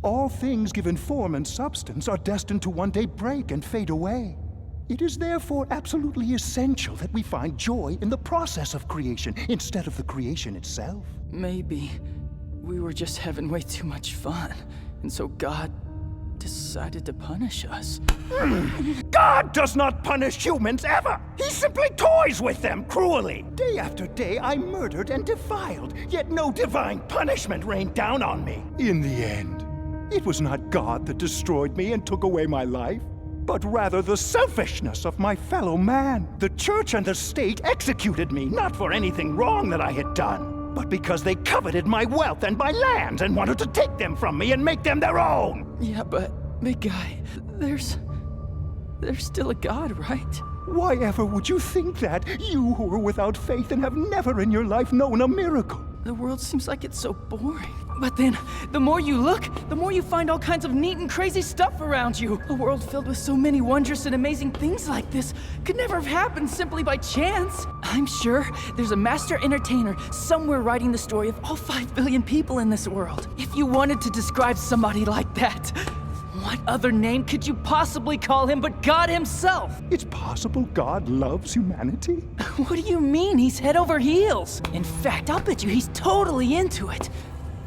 All things given form and substance are destined to one day break and fade away. It is therefore absolutely essential that we find joy in the process of creation instead of the creation itself. Maybe we were just having way too much fun, and so God decided to punish us. God does not punish humans ever! He simply toys with them cruelly! Day after day I murdered and defiled, yet no divine punishment rained down on me. In the end, it was not God that destroyed me and took away my life, but rather the selfishness of my fellow man. The church and the state executed me, not for anything wrong that I had done, but because they coveted my wealth and my lands and wanted to take them from me and make them their own. Yeah, but, big guy, there's still a God, right? Why ever would you think that, you who are without faith and have never in your life known a miracle? The world seems like it's so boring. But then, the more you look, the more you find all kinds of neat and crazy stuff around you. A world filled with so many wondrous and amazing things like this could never have happened simply by chance. I'm sure there's a master entertainer somewhere writing the story of all 5 billion people in this world. If you wanted to describe somebody like that, what other name could you possibly call him but God himself? It's possible God loves humanity? What do you mean he's head over heels? In fact, I'll bet you he's totally into it.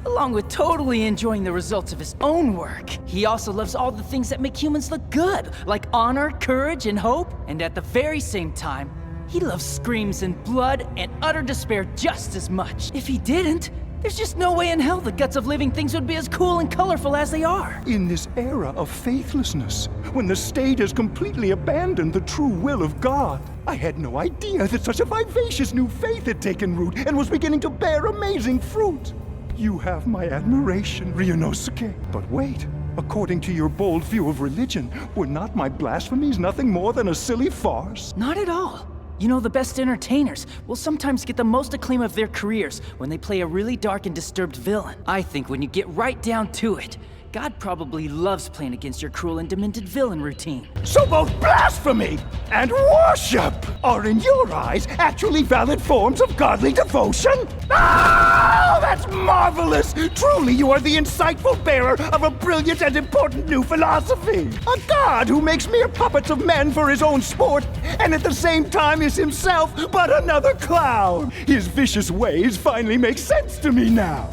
Along with totally enjoying the results of his own work. He also loves all the things that make humans look good, like honor, courage, and hope. And at the very same time, he loves screams and blood and utter despair just as much. If he didn't, there's just no way in hell the guts of living things would be as cool and colorful as they are. In this era of faithlessness, when the state has completely abandoned the true will of God, I had no idea that such a vivacious new faith had taken root and was beginning to bear amazing fruit. You have my admiration, Ryuunnosuke. But wait, according to your bold view of religion, were not my blasphemies nothing more than a silly farce? Not at all. You know, the best entertainers will sometimes get the most acclaim of their careers when they play a really dark and disturbed villain. I think when you get right down to it, God probably loves playing against your cruel and demented villain routine. So both blasphemy and worship are, in your eyes, actually valid forms of godly devotion? Oh, that's marvelous! Truly, you are the insightful bearer of a brilliant and important new philosophy. A god who makes mere puppets of men for his own sport, and at the same time is himself but another clown. His vicious ways finally make sense to me now.